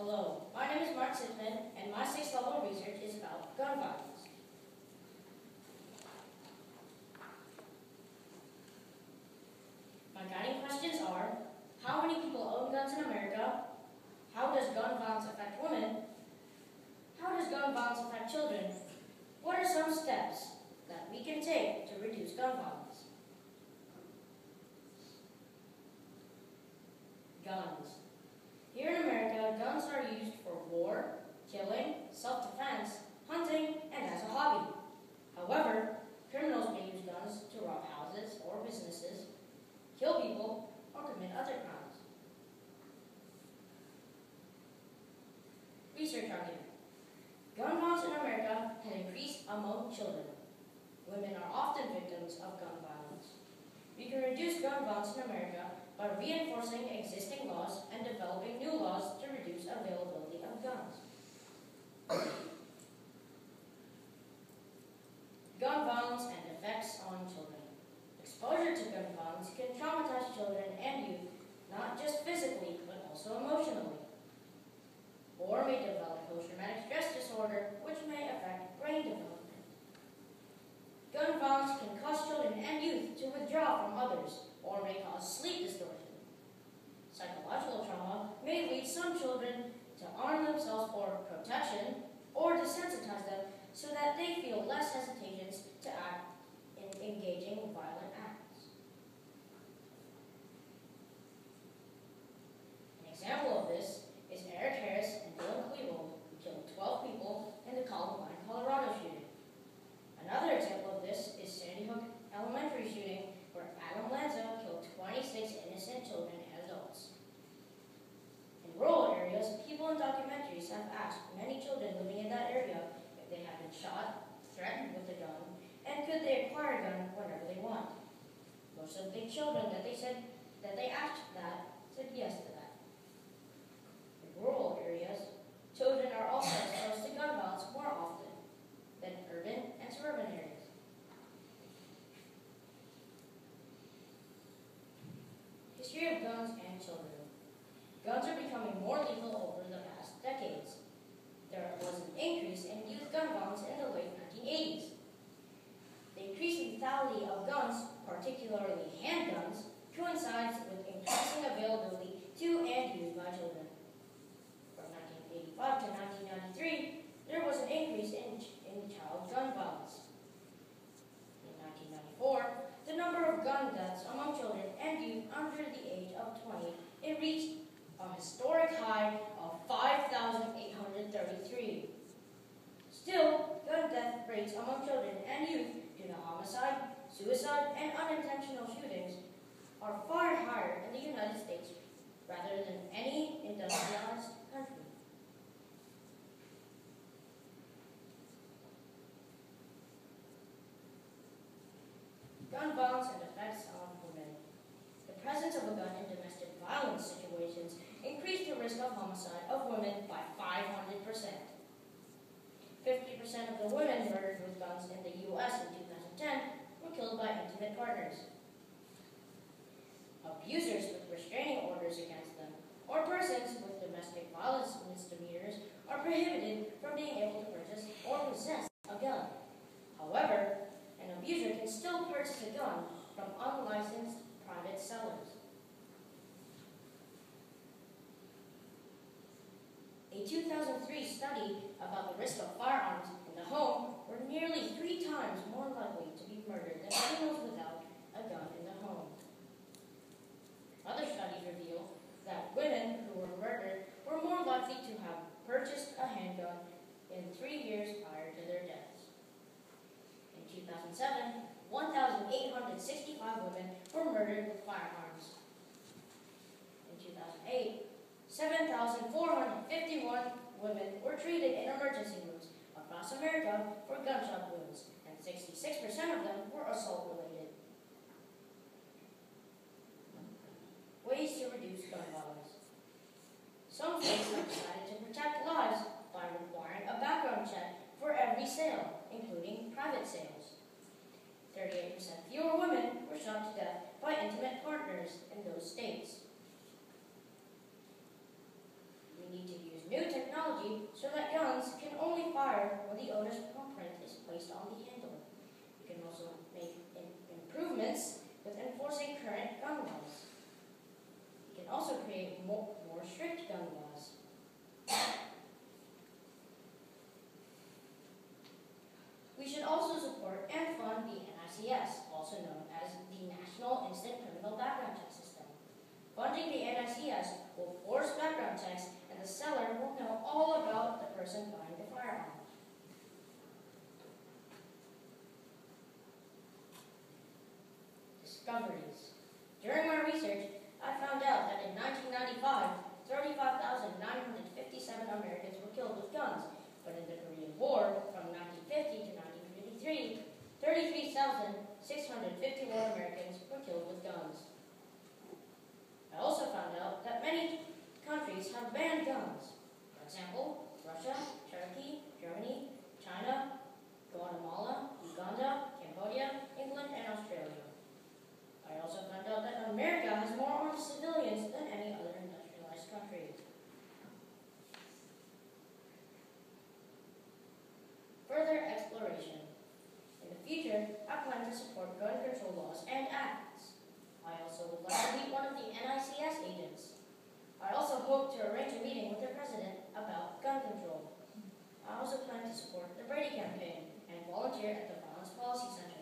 Hello, my name is Mark Sisman, and my 6th level research is about gun violence. My guiding questions are: how many people own guns in America? How does gun violence affect women? How does gun violence affect children? What are some steps that we can take to reduce gun violence? Guns. Here in America, guns are used for war, killing, self-defense, hunting, and as a hobby. However, criminals may use guns to rob houses or businesses, kill people, or commit other crimes. Research argument. Gun violence in America has increased among children. Women are often victims of gun violence. We can reduce gun violence in America by reinforcing existing laws and developing new laws to reduce availability of guns. Gun violence and effects on children. Exposure to gun violence can traumatize children and youth, not just physically, but also emotionally, or may develop post-traumatic stress disorder, which may affect brain development. Gun violence can cause children and youth to withdraw from others, or may cause sleep distortion. Psychological trauma may lead some children to arm themselves for protection or desensitize them so that they feel less hesitations to act in engaging violent acts. An example of this is Eric Harris and Dylan Klebold, who killed 12 people in the Columbine, Colorado shooting. Another example of this is Sandy Hook Elementary shooting, where Adam Lanza killed 26 innocent children and adults. In rural areas, people in documentaries have asked many children living in that area if they have been shot, threatened with a gun, and could they acquire a gun whenever they want. Most of the children that they asked that said yes to that. In rural areas, children are also exposed to gun violence more often than urban and suburban areas. History of guns and children. Guns are becoming more lethal over the past decades. There was an increase in youth gun violence in the late 1980s. The increased lethality of guns, particularly handguns, coincides with increasing availability to and used by children. From 1985 to 1993, there was an increase in child gun violence. In 1994, the number of gun deaths among children and youth under the age of 20, it reached a historic high of 5,833. Still, gun death rates among children and youth due to homicide, suicide, and unintentional shootings are far higher in the United States rather than any industrialized country. Gun violence and effects on women. The presence of a gun in domestic violence situations increased the risk of homicide of women by 500%. 50% of the women murdered with guns in the U.S. in 2010 were killed by intimate partners. Abusers with restraining orders against them, or persons with domestic violence misdemeanors, are prohibited from being able to purchase or possess a gun. However, an abuser can still purchase a gun from unlicensed private sellers. A 2003 study about the risk of firearms in the home were nearly 3 times more likely to be murdered than criminals without a gun in the home. Other studies reveal that women who were murdered were more likely to have purchased a handgun in 3 years prior to their deaths. In 2007, 1,865 women were murdered with firearms. In 2008, 7,451 women were treated in emergency rooms across America for gunshot wounds, and 66% of them were assault-related. Ways to reduce gun violence. Some states have decided to protect lives by requiring a background check for every sale, including private sales. 38% fewer women were shot to death by intimate partners in those states. We need to use new placed on the handle. You can also make improvements with enforcing current gun laws. You can also create more strict gun laws. We should also support and fund the NICS, also known as the National Instant Criminal Background Check System. Funding the NICS will force background checks, and the seller will know all about the person buying the firearm. Discoveries. During my research, I found out that in 1995, 35,957 Americans were killed with guns, but in the Korean War, from 1950 to 1953, 33,651 Americans were killed with guns. I also found out that many countries have banned guns. For example, Russia, Turkey, Germany, China, Guatemala, Uganda, Cambodia, England, and Australia. I also found out that America has more armed civilians than any other industrialized country. Further exploration. In the future, I plan to support gun control laws and acts. I also would like to meet one of the NICS agents. I also hope to arrange a meeting with the president about gun control. I also plan to support the Brady campaign and volunteer at the Violence Policy Center.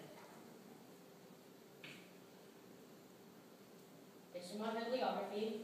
This is my bibliography.